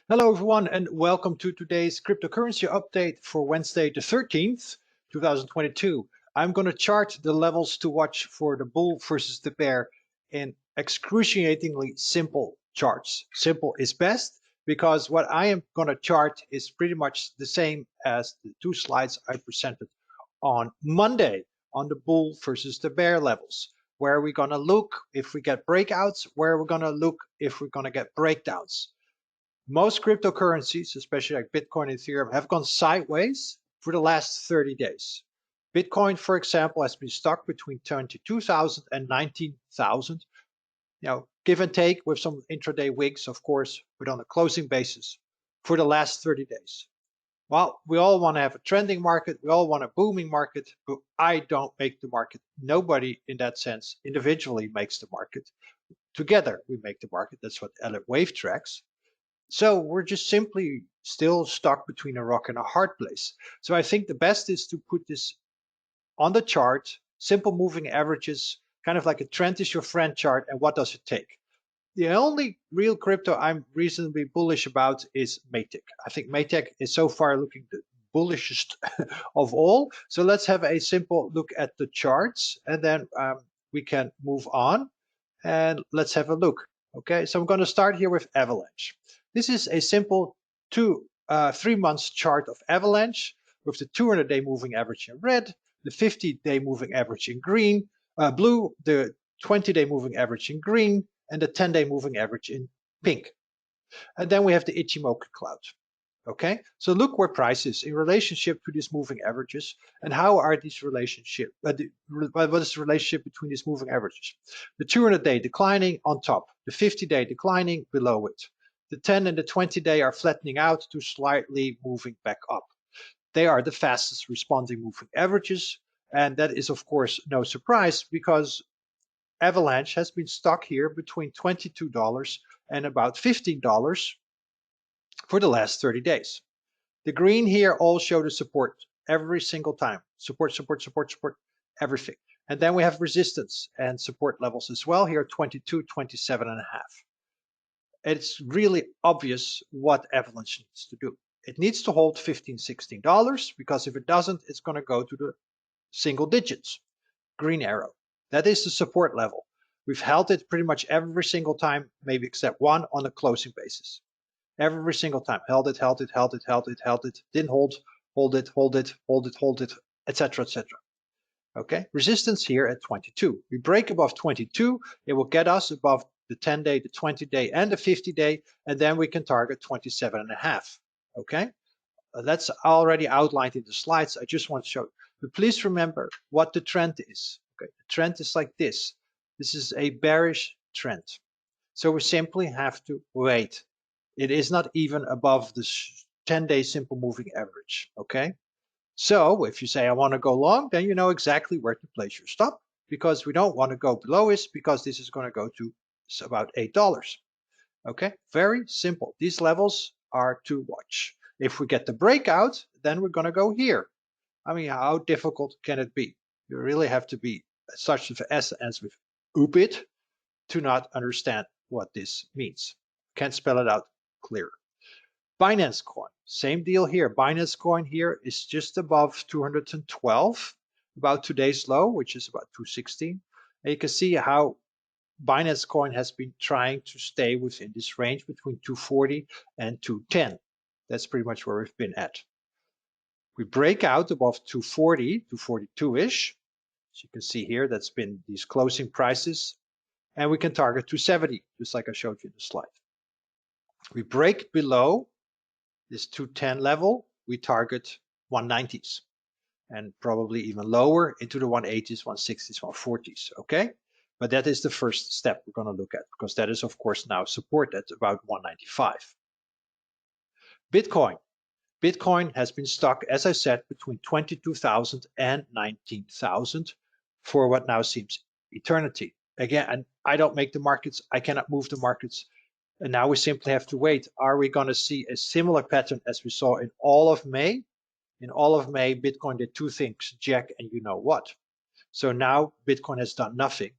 Hello everyone and welcome to today's cryptocurrency update for Wednesday the 13th, 2022. I'm going to chart the levels to watch for the bull versus the bear in excruciatingly simple charts. Simple is best because what I am going to chart is pretty much the same as the two slides I presented on Monday on the bull versus the bear levels. Where we're going to look if we get breakouts, where we're going to look if we're going to get breakdowns. Most cryptocurrencies, especially like Bitcoin and Ethereum, have gone sideways for the last 30 days. Bitcoin, for example, has been stuck between 22,000 and 19,000. Give and take with some intraday wigs, of course, but on a closing basis for the last 30 days. Well, we all want to have a trending market. We all want a booming market, but I don't make the market. Nobody in that sense individually makes the market. Together we make the market. That's what Elliott Wave tracks. So we're just simply still stuck between a rock and a hard place. So I think the best is to put this on the chart, simple moving averages, kind of like a trend is your friend chart, and what does it take? The only real crypto I'm reasonably bullish about is Matic. I think Matic is so far looking the bullishest of all. So let's have a simple look at the charts, and then we can move on. And let's have a look. Okay, so I'm going to start here with Avalanche. This is a simple 3 months chart of Avalanche with the 200-day moving average in red, the 50-day moving average in green, blue, the 20-day moving average in green, and the 10-day moving average in pink. And then we have the Ichimoku cloud. Okay, so look where price is in relationship to these moving averages, and how are these relationship? What is the relationship between these moving averages? The 200-day declining on top, the 50-day declining below it. The 10 and the 20-day are flattening out to slightly moving back up. They are the fastest responding moving averages, and that is of course no surprise because Avalanche has been stuck here between $22 and about $15 for the last 30 days. The green here all show the support every single time. Support, support, support, support, everything. And then we have resistance and support levels as well here, 22, 27 and a half. It's really obvious what Avalanche needs to do. It needs to hold $15, $16 because if it doesn't, it's going to go to the single digits. Green arrow. That is the support level. We've held it pretty much every single time, maybe except one on a closing basis. Every single time, held it, held it, held it, held it, held it, didn't hold it, hold it, hold it, hold it, etc., etc. Okay, resistance here at 22. We break above 22, it will get us above the 10-day, the 20-day, and the 50-day, and then we can target 27 and a half. Okay, that's already outlined in the slides. I just want to show you. But please remember what the trend is. Okay, the trend is like this. This is a bearish trend. So we simply have to wait. It is not even above the 10-day simple moving average, okay? So if you say, I want to go long, then you know exactly where to place your stop because we don't want to go below it because this is going to go to about $8, okay? Very simple. These levels are to watch. If we get the breakout, then we're going to go here. I mean, how difficult can it be? You really have to be such as with UPIT to not understand what this means. Can't spell it out clear. Binance Coin, same deal here. Binance Coin here is just above 212, about today's low, which is about 216. And you can see how Binance Coin has been trying to stay within this range between 240 and 210. That's pretty much where we've been at. We break out above 240, 242-ish. As you can see here, that's been these closing prices. And we can target 270, just like I showed you in the slide. We break below this 210 level, we target 190s and probably even lower into the 180s, 160s, 140s, okay? But that is the first step we're going to look at because that is of course now support at about 195. Bitcoin. Bitcoin has been stuck, as I said, between 22,000 and 19,000 for what now seems eternity. Again, and I don't make the markets, I cannot move the markets. And now we simply have to wait. Are we going to see a similar pattern as we saw in all of May? In all of May, Bitcoin did two things, jack and you know what. So now Bitcoin has done nothing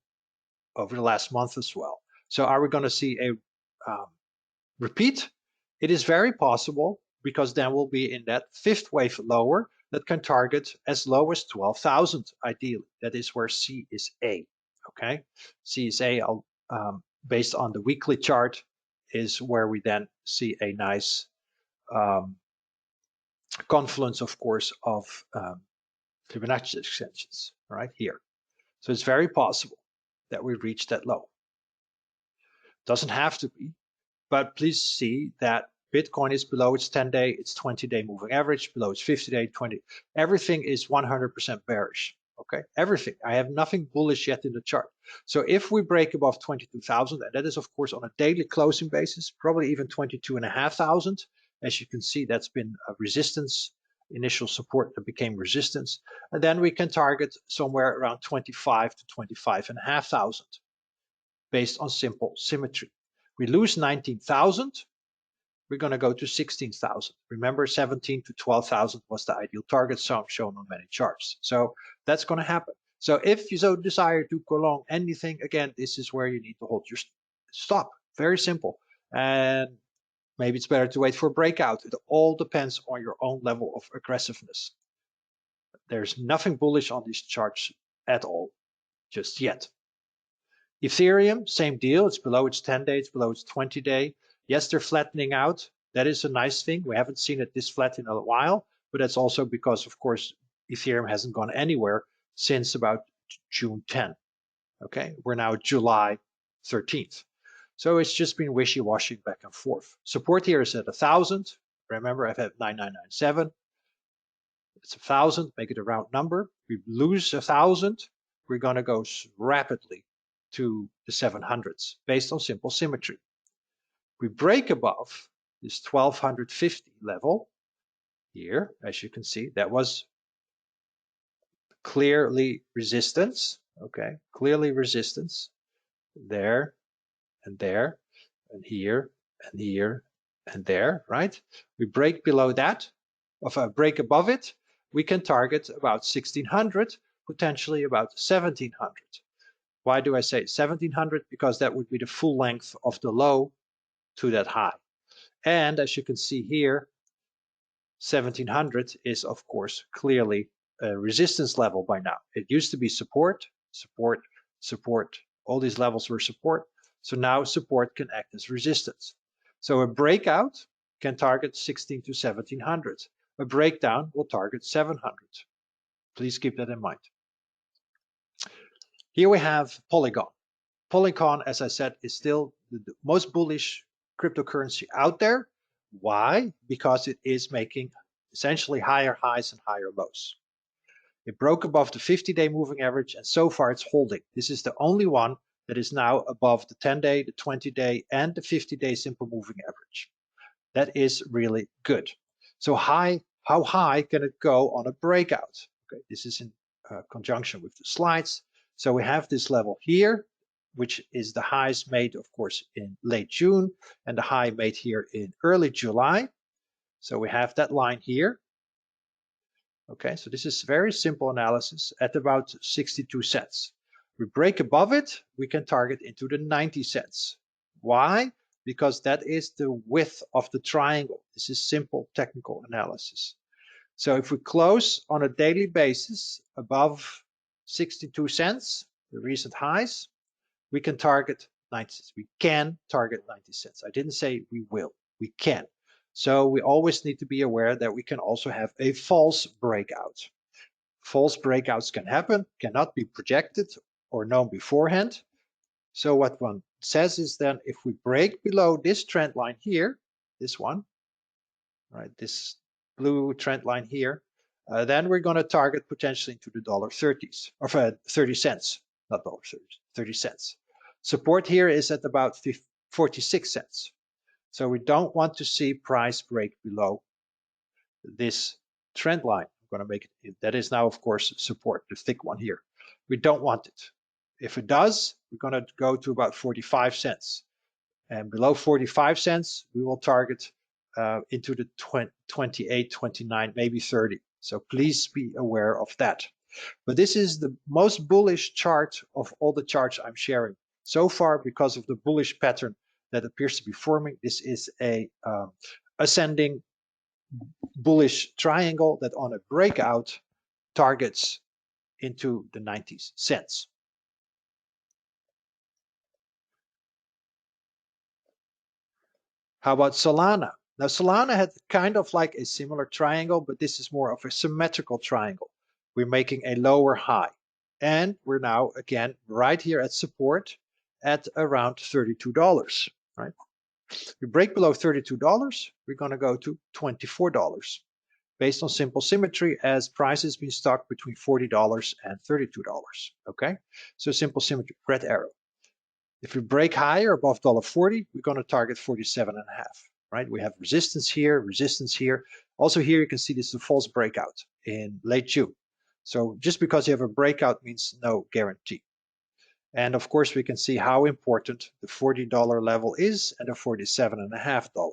over the last month as well. So are we going to see a repeat? It is very possible, because then we'll be in that fifth wave lower that can target as low as 12,000 ideally. That is where C is A. Okay, C is A. Based on the weekly chart is where we then see a nice confluence, of course, of Fibonacci extensions right here. So it's very possible that we reach that low. Doesn't have to be, but please see that Bitcoin is below its 10-day, its 20-day moving average, below its 50-day, 20. Everything is 100% bearish. Okay, everything. I have nothing bullish yet in the chart. So if we break above 22,000, and that is of course on a daily closing basis, probably even 22,500. As you can see, that's been a resistance, initial support that became resistance, and then we can target somewhere around 25 to 25,500 based on simple symmetry. We lose 19,000. We're going to go to 16,000. Remember, 17 to 12,000 was the ideal target sum shown on many charts. So that's going to happen. So if you so desire to go long anything, again, this is where you need to hold your stop. Very simple. And maybe it's better to wait for a breakout. It all depends on your own level of aggressiveness. There's nothing bullish on these charts at all, just yet. Ethereum, same deal. It's below its 10-day, it's below its 20-day. Yes, they're flattening out. That is a nice thing. We haven't seen it this flat in a while, but that's also because, of course, Ethereum hasn't gone anywhere since about June 10. Okay, we're now July 13th. So it's just been wishy-washy back and forth. Support here is at 1,000. Remember, I've had 9997. It's 1,000, make it a round number. We lose 1,000. We're going to go rapidly to the 700s based on simple symmetry. We break above this 1250 level here, as you can see, that was clearly resistance. Okay, clearly resistance there and there and here and here and there, right? We break below that, break above it, we can target about 1600, potentially about 1700. Why do I say 1700? Because that would be the full length of the low to that high. And as you can see here, 1700 is of course clearly a resistance level by now. It used to be support, support, support. All these levels were support. So now support can act as resistance. So a breakout can target 16 to 1700. A breakdown will target 700. Please keep that in mind. Here we have Polygon. Polygon, as I said, is still the most bullish cryptocurrency out there. Why? Because it is making essentially higher highs and higher lows. It broke above the 50-day moving average, and so far it's holding. This is the only one that is now above the 10-day, the 20-day, and the 50-day simple moving average. That is really good. So how high can it go on a breakout? Okay, this is in conjunction with the slides. So we have this level here, which is the highs made, of course, in late June, and the high made here in early July. So we have that line here. Okay, so this is very simple analysis at about 62 cents. We break above it, we can target into the 90 cents. Why? Because that is the width of the triangle. This is simple technical analysis. So if we close on a daily basis above 62 cents, the recent highs, we can target 90 cents. We can target 90 cents. I didn't say we will, we can. So we always need to be aware that we can also have a false breakout. False breakouts can happen, cannot be projected or known beforehand. So what one says is then if we break below this trend line here, this one, right, this blue trend line here, then we're going to target potentially into the $30s, or 30 cents, not dollars, 30 cents. Support here is at about 46 cents. So we don't want to see price break below this trend line. I'm going to make it, that is now of course support, the thick one here. We don't want it. If it does, we're going to go to about 45 cents. And below 45 cents, we will target into the 28, 29, maybe 30. So please be aware of that. But this is the most bullish chart of all the charts I'm sharing so far because of the bullish pattern that appears to be forming. This is a ascending bullish triangle that on a breakout targets into the 90 cents. How about Solana? Now Solana had kind of like a similar triangle, but this is more of a symmetrical triangle. We're making a lower high, and we're now again right here at support at around $32, right? We break below $32, we're going to go to $24 based on simple symmetry, as price has been stuck between $40 and $32. Okay, so simple symmetry, red arrow. If we break higher above $40, we're going to target 47.5, right? We have resistance here. Also here you can see this is a false breakout in late June. So just because you have a breakout means no guarantee. And of course we can see how important the $40 level is and the $47.5.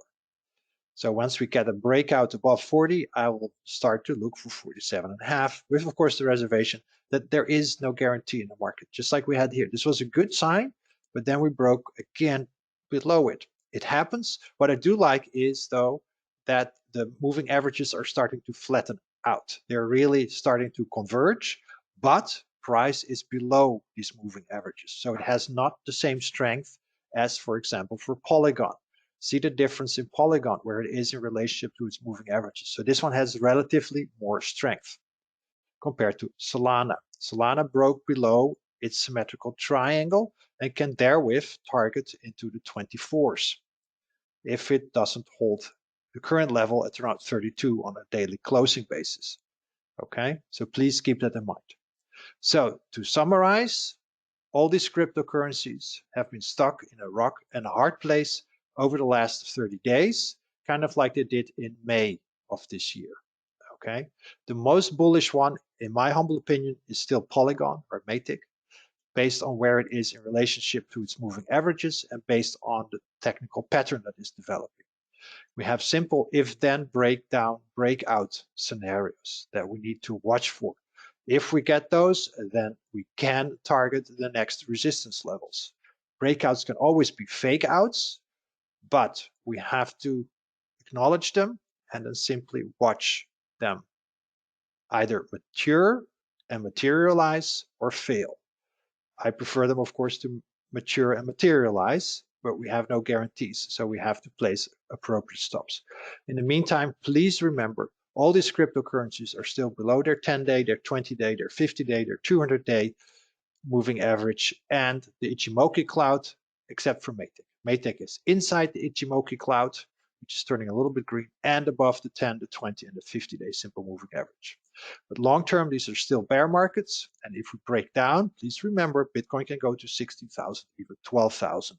So once we get a breakout above 40, I will start to look for 47.5, with of course the reservation that there is no guarantee in the market, just like we had here. This was a good sign, but then we broke again below it. It happens. What I do like is though that the moving averages are starting to flatten out. They're really starting to converge, but price is below these moving averages. So it has not the same strength as, for example, for Polygon. See the difference in Polygon where it is in relationship to its moving averages. So this one has relatively more strength compared to Solana. Solana broke below its symmetrical triangle and can therewith target into the 24s if it doesn't hold the current level at around 32 on a daily closing basis. Okay, so please keep that in mind. So to summarize, all these cryptocurrencies have been stuck in a rock and a hard place over the last 30 days, kind of like they did in May of this year. Okay, the most bullish one, in my humble opinion, is still Polygon or Matic, based on where it is in relationship to its moving averages and based on the technical pattern that is developing. We have simple if-then breakdown, breakout scenarios that we need to watch for. If we get those, then we can target the next resistance levels. Breakouts can always be fake outs, but we have to acknowledge them and then simply watch them either mature and materialize or fail. I prefer them, of course, to mature and materialize, but we have no guarantees, so we have to place appropriate stops. In the meantime, please remember, all these cryptocurrencies are still below their 10-day, their 20-day, their 50-day, their 200-day moving average, and the Ichimoku cloud, except for Matic. Matic is inside the Ichimoku cloud, which is turning a little bit green, and above the 10, the 20, and the 50-day simple moving average. But long term, these are still bear markets, and if we break down, please remember Bitcoin can go to 16,000, even 12,000.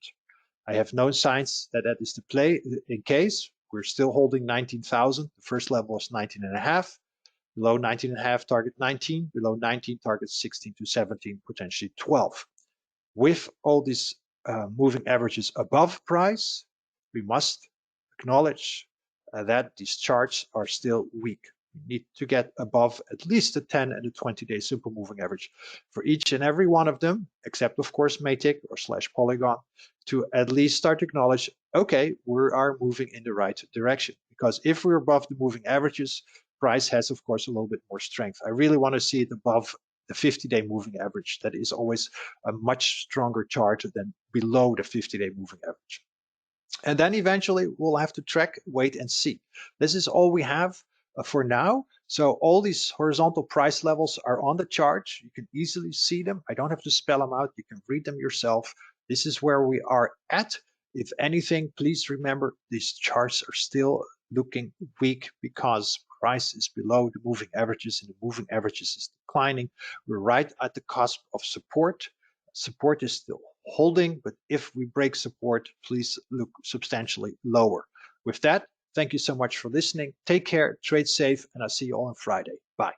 I have no signs that that is the play in case. We're still holding 19,000. The first level was 19.5. Below 19.5, target 19. Below 19, target 16 to 17, potentially 12. With all these moving averages above price, we must acknowledge that these charts are still weak. We need to get above at least the 10 and the 20-day simple moving average for each and every one of them, except of course Matic or / Polygon, to at least start to acknowledge, okay, we are moving in the right direction. Because if we're above the moving averages, price has of course a little bit more strength. I really want to see it above the 50-day moving average. That is always a much stronger chart than below the 50-day moving average. And then eventually we'll have to track, wait and see. This is all we have for now. So all these horizontal price levels are on the chart. You can easily see them. I don't have to spell them out. You can read them yourself. This is where we are at. If anything, please remember these charts are still looking weak because price is below the moving averages and the moving averages is declining. We're right at the cusp of support. Support is still holding, but if we break support, please look substantially lower. With that, thank you so much for listening. Take care, trade safe, and I'll see you all on Friday. Bye.